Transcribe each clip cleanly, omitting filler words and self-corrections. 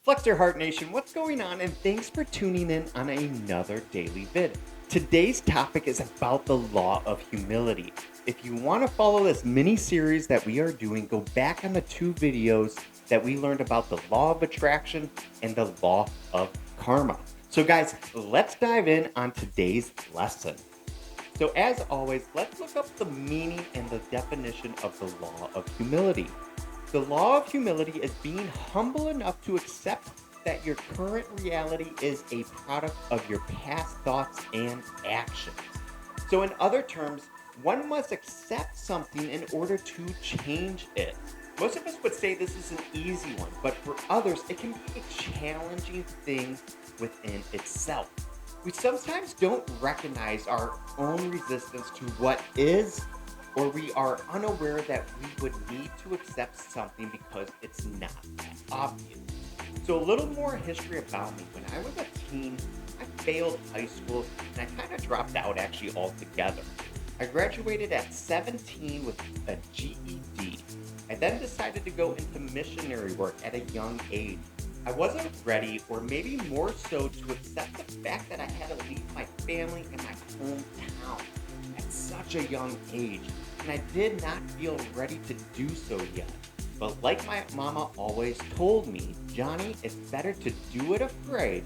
Flex your Heart Nation, what's going on? And thanks for tuning in on another daily vid. Today's topic is about the law of humility. If you want to follow this mini series that we are doing, go back on the two videos that we learned about the law of attraction and the law of karma. So, guys, let's dive in on today's lesson. So, as always, let's look up the meaning and the definition of the law of humility. The law of humility is being humble enough to accept that your current reality is a product of your past thoughts and actions. So, in other terms, one must accept something in order to change it. Most of us would say this is an easy one, but for others, it can be a challenging thing within itself. We sometimes don't recognize our own resistance to what is, or we are unaware that we would need to accept something because it's not that obvious. So, a little more history about me. When I was a teen, I failed high school and I kind of dropped out actually altogether. I graduated at 17 with a GED. I then decided to go into missionary work at a young age. I wasn't ready, or maybe more so, to accept the fact that I had to leave my family and my hometown at such a young age, and I did not feel ready to do so yet. But like my mama always told me, Johnny, it's better to do it afraid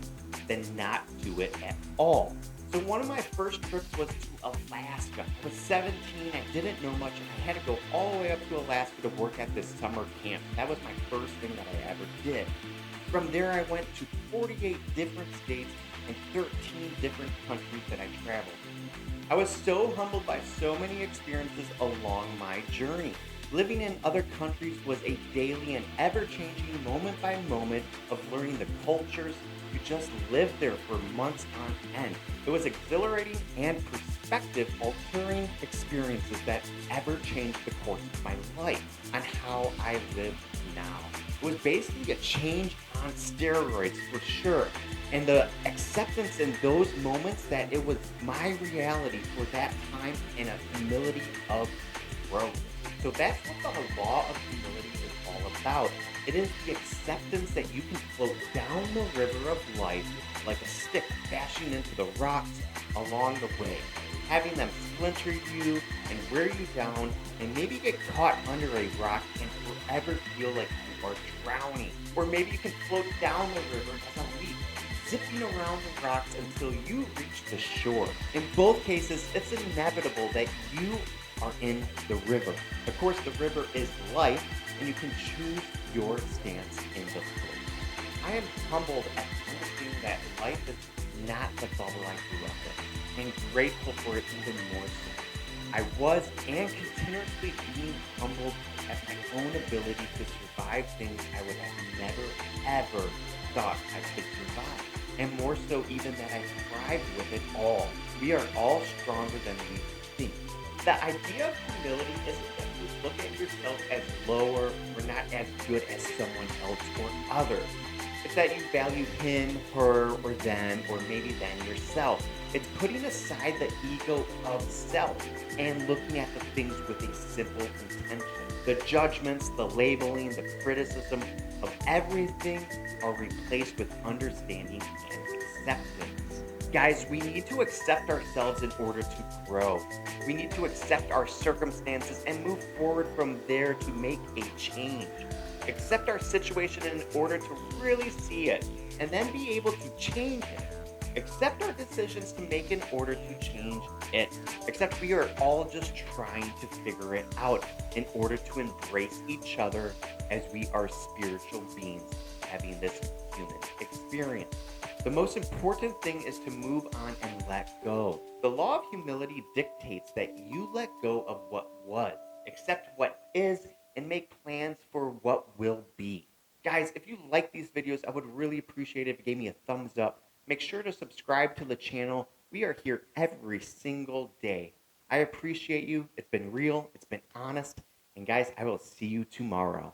than not do it at all. So one of my first trips was to Alaska. I was 17, I didn't know much, and I had to go all the way up to Alaska to work at this summer camp. That was my first thing that I ever did. From there, I went to 48 different states and 13 different countries that I traveled. I was so humbled by so many experiences along my journey. Living in other countries was a daily and ever-changing moment by moment of learning the cultures. You just lived there for months on end. It was exhilarating and perspective-altering experiences that ever changed the course of my life on how I live now. It was basically a change on steroids for sure. And the acceptance in those moments that it was my reality for that time, and a humility of growth. So that's what the law of humility is all about. It is the acceptance that you can float down the river of life like a stick bashing into the rocks along the way, having them splinter you and wear you down, and maybe get caught under a rock and forever feel like you are drowning. Or maybe you can float down the river as a leaf, zipping around the rocks until you reach the shore. In both cases, it's inevitable that you are in the river. Of course, the river is life, and you can choose your stance in the flow. I am humbled at understanding that life is not the bubble I grew up in, and grateful for it even more so. I was and continuously being humbled at my own ability to survive things I would have never, ever thought I could survive. And more so, even that I thrived with it all. We are all stronger than we think. The idea of humility isn't that you look at yourself as lower or not as good as someone else or others. It's that you value him, her, or them, or maybe then yourself. It's putting aside the ego of self and looking at the things with a simple intention. The judgments, the labeling, the criticism of everything are replaced with understanding and acceptance. Guys, we need to accept ourselves in order to grow. We need to accept our circumstances and move forward from there to make a change. Accept our situation in order to really see it and then be able to change it. Accept our decisions to make in order to change it. Except we are all just trying to figure it out in order to embrace each other as we are spiritual beings having this human experience. The most important thing is to move on and let go. The law of humility dictates that you let go of what was, accept what is, and make plans for what will be. Guys, if you like these videos, I would really appreciate it if you gave me a thumbs up. Make sure to subscribe to the channel. We are here every single day. I appreciate you. It's been real, it's been honest, and guys, I will see you tomorrow.